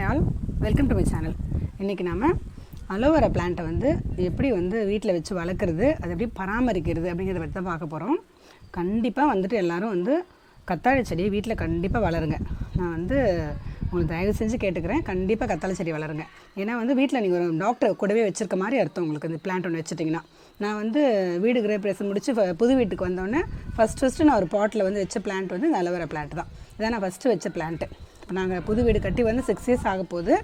Hi all, welcome to my channel. இன்றைக்கி நம்ம aloe vera பிளான்ட்டை வந்து எப்படி வீட்டில் வச்சு வளர்க்குறது, அதை எப்படி பராமரிக்கிறது அப்படிங்கிறத பற்றி தான் பார்க்க போகிறோம். கண்டிப்பாக எல்லோரும் கத்தாழை செடியை வீட்டில் கண்டிப்பாக வளருங்க. நான் உங்களுக்கு தயவு செஞ்சு கேட்டுக்கிறேன், கண்டிப்பாக கத்தாழை செடி வளருங்க. ஏன்னா வீட்டில் நீங்கள் ஒரு டாக்டர் கூடவே வச்சுருக்க மாதிரி அர்த்தம் உங்களுக்கு. இந்த பிளான்ட் ஒன்று வச்சுட்டிங்கன்னா, நான் வீடு கிரேப்ரேஷன் முடிச்சு புது வீட்டுக்கு வந்தோடனே ஃபஸ்ட்டு நான் ஒரு பாட்டில் வச்ச பிளான்ட் இந்த அலோவேரா பிளான்ட் தான். இதான் நான் ஃபஸ்ட்டு வச்ச பிளான்ட்டு. இப்போ நாங்கள் புது வீடு கட்டி 6 இயர்ஸ் ஆக போகுது.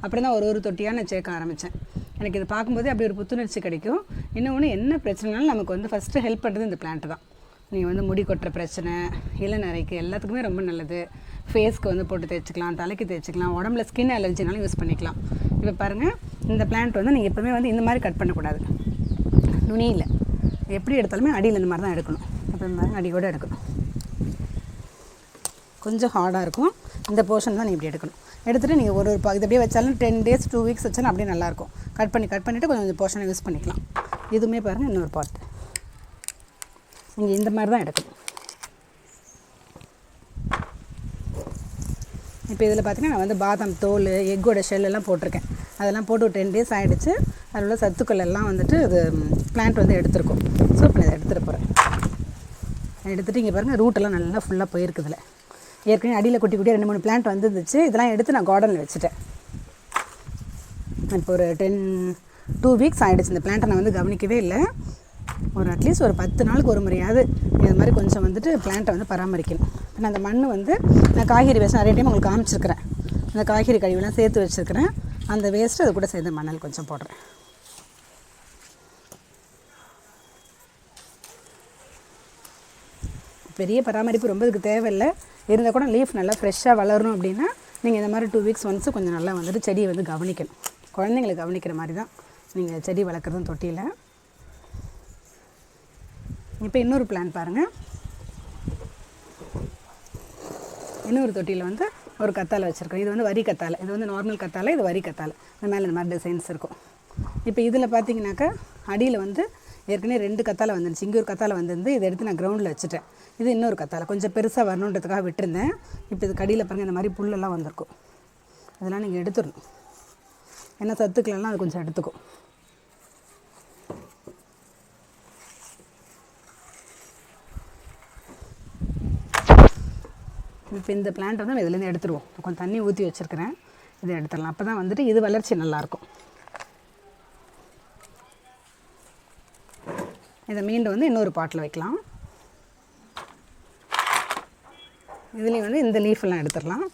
அப்புறம் தான் ஒரு தொட்டியாக நான் சேர்க்க ஆரம்பித்தேன். எனக்கு இது பார்க்கும்போதே அப்படி ஒரு புத்துணர்ச்சி கிடைக்கும். இன்னொன்று என்ன பிரச்சனைனாலும் நமக்கு ஃபஸ்ட்டு ஹெல்ப் பண்ணுறது இந்த பிளான்ட்டு தான். நீங்கள் முடி கொட்டுற பிரச்சனை, இளநரைக்கு எல்லாத்துக்குமே ரொம்ப நல்லது. ஃபேஸ்க்கு போட்டு தேய்ச்சிக்கலாம், தலைக்கு தேய்ச்சிக்கலாம், உடம்புல ஸ்கின் அலர்ஜினாலும் யூஸ் பண்ணிக்கலாம். இப்போ பாருங்கள், இந்த பிளான்ட் நீங்கள் எப்போவுமே இந்த மாதிரி கட் பண்ணக்கூடாது. நுனியில் எப்படி எடுத்தாலுமே அடியில் இந்த மாதிரி தான் எடுக்கணும். இப்போ இந்த மாதிரி அடி கூட எடுக்கணும். கொஞ்சம் ஹார்டாக இருக்கும். இந்த போர்ஷன் தான் இப்படி எடுக்கணும். எடுத்துகிட்டு நீங்கள் ஒரு இது அப்படியே வச்சாலும் 10 days 2 weeks வச்சாலும் அப்படியே நல்லாயிருக்கும். கட் பண்ணிவிட்டு கொஞ்சம் போர்ஷனை யூஸ் பண்ணிக்கலாம். இதுவுமே பாருங்கள், இன்னொரு பாட் நீங்கள் இந்த மாதிரி தான் எடுக்கணும். இப்போ இதில் பார்த்தீங்கன்னா நான் பாதாம் தோல், எக்கோட ஷெல்லெல்லாம் போட்டிருக்கேன். அதெல்லாம் போட்டு 10 days ஆகிடுச்சு. அதில் உள்ள சத்துக்கள் எல்லாம் இது பிளான்ட் எடுத்துருக்கோம். ஸோ இப்போ இதை எடுத்துகிட்டு போகிறேன். எடுத்துகிட்டு இங்கே பாருங்கள், ரூட்டெல்லாம் நல்லா ஃபுல்லாக போயிருக்குதுல. ஏற்கனவே அடியில் குட்டி குட்டியாக 2-3 பிளான்ட் வந்துருந்துச்சு. இதெல்லாம் எடுத்து நான் கார்டனில் வச்சுட்டேன். இப்போ ஒரு 2 weeks ஆகிடுச்சு. இந்த பிளான்ட்டை நான் கவனிக்கவே இல்லை. அட்லீஸ்ட் ஒரு 10 நாளுக்கு ஒரு முறையாவது இது மாதிரி கொஞ்சம் பிளான்ட்டை பராமரிக்கணும். நான் அந்த மண் நான் காய்கறி வேஸ்ட் நிறைய டைம் உங்களுக்கு காமிச்சிருக்கிறேன். அந்த காய்கறி கழிவுலாம் சேர்த்து வச்சுருக்கிறேன். அந்த வேஸ்ட்டு அது கூட சேர்ந்து மணல் கொஞ்சம் போடுறேன். பெரிய பராமரிப்பு ரொம்ப இதுக்கு தேவையில்லை. இருந்தால் கூட லீஃப் நல்லா ஃப்ரெஷ்ஷாக வளரணும் அப்படின்னா நீங்கள் இந்த மாதிரி 2 weeks ஒன்ஸ் கொஞ்சம் நல்லா செடியை கவனிக்கணும். குழந்தைங்களை கவனிக்கிற மாதிரி தான் நீங்கள் செடி வளர்க்குறதும் தொட்டியில். இப்போ இன்னொரு பிளான் பாருங்கள். இன்னொரு தொட்டியில் ஒரு கத்தாழை வச்சுருக்கோம். இது வரி கத்தாழை. இது நார்மல் கத்தாழை, இது வரி கத்தாழை. இந்த மேலே இந்த மாதிரி டிசைன்ஸ் இருக்கும். இப்போ இதில் பார்த்தீங்கன்னாக்கா அடியில் ஏற்கனவே 2 கத்தாழை வந்துருச்சு. இங்கே ஒரு கத்தாழை இதை எடுத்து நான் கிரவுண்டில் வச்சுட்டேன். இது இன்னொரு கத்தாழை கொஞ்சம் பெருசாக வரணுன்றதுக்காக விட்டுருந்தேன். இப்போ இது கடியில் பாருங்கள், இந்த மாதிரி புல்லெல்லாம் வந்திருக்கும். அதெல்லாம் நீங்கள் எடுத்துடணும். ஏன்னா சத்துக்களெல்லாம் அது கொஞ்சம் எடுத்துக்கும். இப்போ இந்த பிளான்ட்டை நான் இதுலேருந்து எடுத்துருவோம். கொஞ்சம் தண்ணி ஊற்றி வச்சுருக்கிறேன். இதை எடுத்துடலாம். அப்போ தான் இது வளர்ச்சி நல்லாயிருக்கும். இதை மீண்டும் இன்னொரு பாட்டில் வைக்கலாம். இதுலேயும் இந்த லீஃபெல்லாம் எடுத்துடலாம்.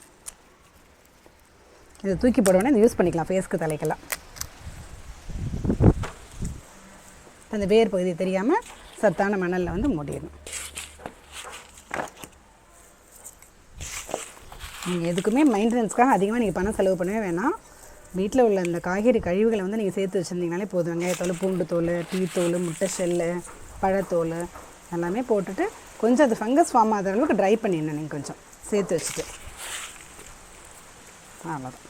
இதை தூக்கி போடுவோன்னா இதை யூஸ் பண்ணிக்கலாம் ஃபேஸ்க்கு, தலைக்கெல்லாம். அந்த வேர் பகுதி தெரியாமல் சத்தான மணலில் மூடிடணும். நீங்கள் எதுக்குமே மெயின்டெனன்ஸ்க்காக அதிகமாக நீங்கள் பணம் செலவு பண்ணவே வேணாம். வீட்டில் உள்ள இந்த காய்கறி கழிவுகளை நீங்கள் சேர்த்து வச்சுருந்தீங்கனாலே போதும். வெங்காயத்தோல், பூண்டு தோல், டீ தோல், முட்டை ஷெல்லு, பழத்தோல் எல்லாமே போட்டுட்டு கொஞ்சம் அது ஃபங்கஸ் ஃபார்ம் ஆகிற அளவுக்கு ட்ரை பண்ணிடணும். நீங்கள் கொஞ்சம் சேர்த்து வச்சுட்டு அவ்வளோதான்.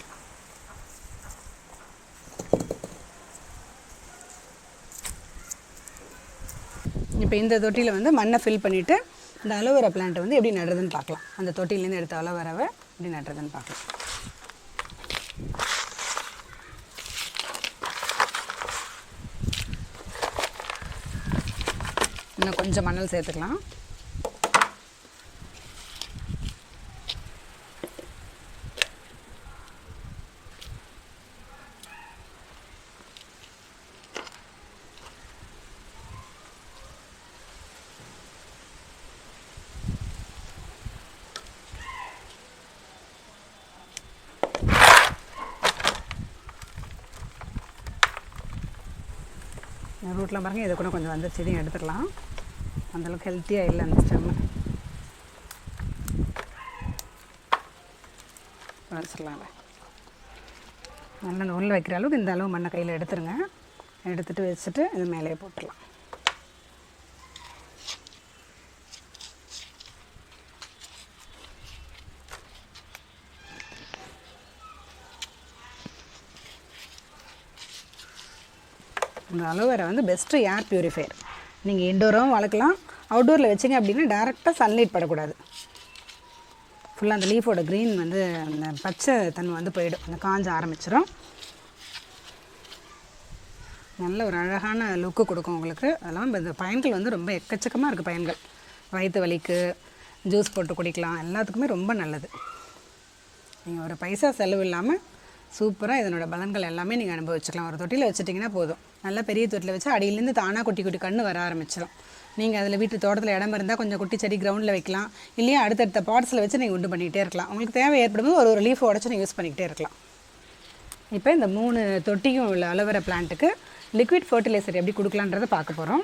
இப்போ இந்த தொட்டியில் மண்ணை ஃபில் பண்ணிவிட்டு இந்த அலோவேரா பிளான்ட்டை எப்படி நடுறதுன்னு பார்க்கலாம். அந்த தொட்டிலேருந்து எடுத்த அலோவேராவை எப்படி நடுறதுன்னு பார்க்கலாம். இன்னும் கொஞ்சம் மணல் சேர்த்துக்கலாம். ரூட்லாம் பாருங்கள், இதை கூட கொஞ்சம் வந்துருச்சு. இதையும் எடுத்துக்கலாம். அந்தளவுக்கு ஹெல்த்தியாக இல்லை அந்த ஸ்டெம்மு. வச்சிடலாம்ல. நல்லா அந்த உள்ள வைக்கிற அளவுக்கு இந்த அளவு மண்ணை கையில் எடுத்துருங்க. எடுத்துகிட்டு வச்சுட்டு இது மேலேயே போட்டுடலாம். இந்த அலோவேரா பெஸ்ட்டு ஏர் ப்யூரிஃபையர். நீங்கள் இன்டோரும் வளர்க்கலாம், அவுட்டோரில் வச்சிங்க அப்படின்னா டேரெக்டாக சன்லைட் படக்கூடாது. ஃபுல்லாக அந்த லீஃபோட க்ரீன் வந்து அந்த பச்சை தன்மை வந்து போயிடும், அந்த காஞ்ச ஆரம்பிச்சிடும். நல்ல ஒரு அழகான லுக்கு கொடுக்கும் உங்களுக்கு. அதெல்லாம் இந்த பயன்கள் வந்து ரொம்ப எக்கச்சக்கமாக இருக்குது பயன்கள். வயிற்று வலிக்கு ஜூஸ் போட்டு குடிக்கலாம், எல்லாத்துக்குமே ரொம்ப நல்லது. நீங்கள் ஒரு பைசா செலவு இல்லாமல் சூப்பராக இதனோட பலன்கள் எல்லாமே நீங்கள் அனுபவிச்சுக்கலாம். ஒரு தொட்டியில் வச்சுட்டிங்கன்னா போதும், நல்லா பெரிய தொட்டியில் வச்சு அடியிலேருந்து தானாக குட்டி குட்டி கன்று வர ஆரம்பிச்சிடும். நீங்கள் அதில் வீட்டு தோட்டத்தில் இடம் இருந்தால் கொஞ்சம் குட்டி செடி கிரவுண்டில் வைக்கலாம், இல்லையா அடுத்தடுத்த பாட்ஸில் வச்சு நீங்கள் உண்டு பண்ணிகிட்டே இருக்கலாம். உங்களுக்கு தேவை ஏற்படும்போது ஒரு லீஃப் உடச்சி நீங்கள் யூஸ் பண்ணிக்கிட்டே இருக்கலாம். இப்போ இந்த 3 தொட்டியும் உள்ள அலோவேரா பிளான்ட்டுக்கு லிக்விட் ஃபர்டிலைசர் எப்படி கொடுக்கலான்றதை பார்க்க போகிறோம்.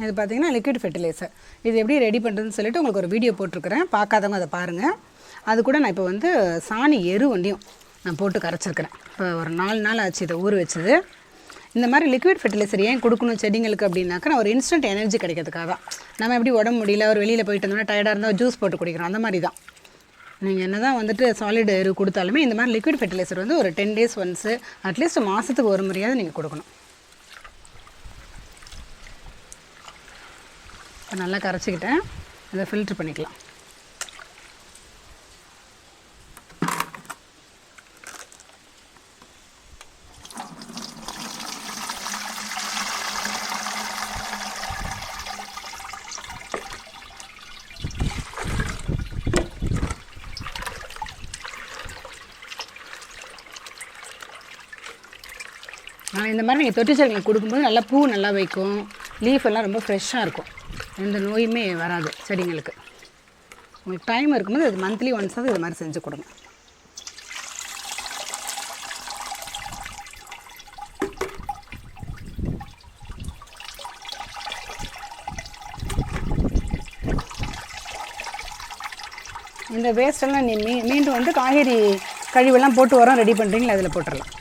இது பார்த்திங்கன்னா லிக்விட் ஃபெர்டிலைசர். இது எப்படி ரெடி பண்ணுறதுன்னு சொல்லிட்டு உங்களுக்கு ஒரு வீடியோ போட்டிருக்கிறேன், பார்க்காதவங்க அதை பாருங்கள். அது கூட நான் இப்போ வந்து சாணி எரு வண்டியும் நான் போட்டு கரைச்சிருக்கிறேன். இப்போ ஒரு 4 நாள் ஆச்சு இதை ஊற வச்சது. இந்த மாதிரி லிக்விட் ஃபெர்டிலைசர் ஏன் கொடுக்கணும் செடிங்களுக்கு அப்படின்னாக்கா, நான் ஒரு இன்ஸ்டன்ட் எனர்ஜி கிடைக்கிறதுக்காக தான். நம்ம எப்படி உடம்பு முடியல ஒரு வெளியில் போயிட்டு இருந்தோம்னா டயர்டாக இருந்தால் ஜூஸ் போட்டு குடிக்கிறோம், அந்த மாதிரி தான். நீங்கள் என்ன தான் வந்துட்டு சாலிட் எரு கொடுத்தாலுமே இந்த மாதிரி லிக்விட் ஃபெர்டிலைசர் வந்து ஒரு 10 days ஒன்ஸு அட்லீஸ்ட் மாதத்துக்கு ஒரு முறையாவது நீங்கள் கொடுக்கணும். இப்போ நல்லா கரைச்சிக்கிட்டேன், அதை ஃபில்ட்ரு பண்ணிக்கலாம். இந்த மாதிரி நீங்கள் தொட்டி செடிகளுக்கு கொடுக்கும்போது நல்லா பூ நல்லா வைக்கும், லீஃப் எல்லாம் ரொம்ப ஃப்ரெஷ்ஷாக இருக்கும், எந்த நோயுமே வராது செடிங்களுக்கு. உங்களுக்கு டைம் இருக்கும்போது அது மந்த்லி ஒன்ஸாவது இது மாதிரி செஞ்சு கொடுங்க. இந்த வேஸ்டெல்லாம் நீ மீண்டும் வந்து காய்கறி கழிவெல்லாம் போட்டு உரம் ரெடி பண்ணுறீங்களா, அதில் போட்டுடலாம்,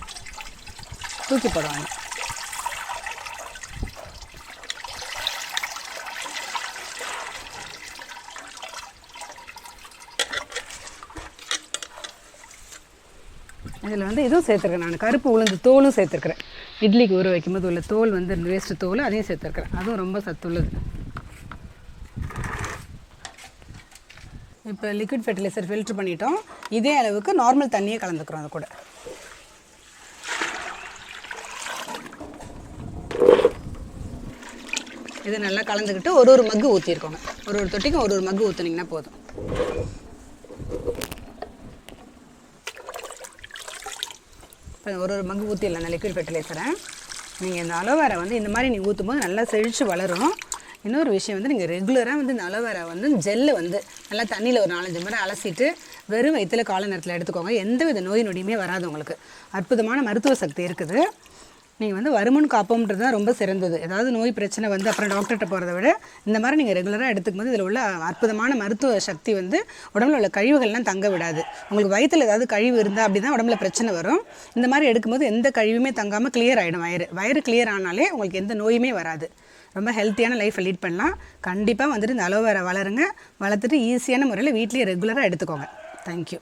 தூக்கி போடுவாங்க. இதில் வந்து இதுவும் சேர்த்துருக்கேன், நான் கருப்பு உளுந்து தோலும் சேர்த்துருக்குறேன். இட்லிக்கு ஊற வைக்கும்போது உள்ள தோல் வந்து வேஸ்ட்டு தோல், அதையும் சேர்த்துருக்குறேன், அதுவும் ரொம்ப சத்துள்ளது. இப்போ லிக்விட் ஃபெர்டிலைசர் ஃபில்ட்ரு பண்ணிட்டோம். இதே அளவுக்கு நார்மல் தண்ணியே கலந்துக்கிறோம் அது கூட. இது நல்லா கலந்துக்கிட்டு ஒரு மக்கு ஊற்றிருக்கோங்க. ஒரு தொட்டிக்கும் ஒரு மக்கு ஊற்றுனீங்கன்னா போதும். இப்போ ஒரு மக்கு ஊற்றிடலாம் லிக்விட் ஃபெர்டிலைசரை. நீங்கள் இந்த அலோவேரா வந்து இந்த மாதிரி நீங்கள் ஊற்றும் போது நல்லா செழித்து வளரும். இன்னொரு விஷயம் வந்து நீங்கள் ரெகுலராக வந்து இந்த அலோவேரா வந்து ஜெல்லு வந்து நல்லா தண்ணியில் ஒரு 4-5 முறை அலசிட்டு வெறும் வயிற்றில் காலை நேரத்தில் எடுத்துக்கோங்க. எந்தவித நோய் நொடியுமே வராது உங்களுக்கு. அற்புதமான மருத்துவ சக்தி இருக்குது. நீங்கள் வந்து வருமுன் காப்போம்ன்றது தான் ரொம்ப சிறந்தது. ஏதாவது நோய் பிரச்சனை வந்து அப்புறம் டாக்டர்கிட்ட போகிறத விட இந்த மாதிரி நீங்கள் ரெகுலராக எடுத்துக்கும் போது இதில் உள்ள அற்புதமான மருத்துவ சக்தி வந்து உடம்புல உள்ள கழிவுகள்லாம் தங்க விடாது. உங்களுக்கு வயிற்றில் ஏதாவது கழிவு இருந்தால் அப்படி தான் உடம்புல பிரச்சனை வரும். இந்த மாதிரி எடுக்கும்போது எந்த கழிவுமே தங்காமல் கிளியர் ஆகிடும். வயிறு கிளியர் ஆனாலே உங்களுக்கு எந்த நோயுமே வராது. ரொம்ப ஹெல்த்தியான லைஃப்பை லீட் பண்ணலாம். கண்டிப்பாக வந்துட்டு இந்த அலோவேரா வளருங்க, வளர்த்துட்டு ஈஸியான முறையில் வீட்லேயே ரெகுலராக எடுத்துக்கோங்க. தேங்க்யூ.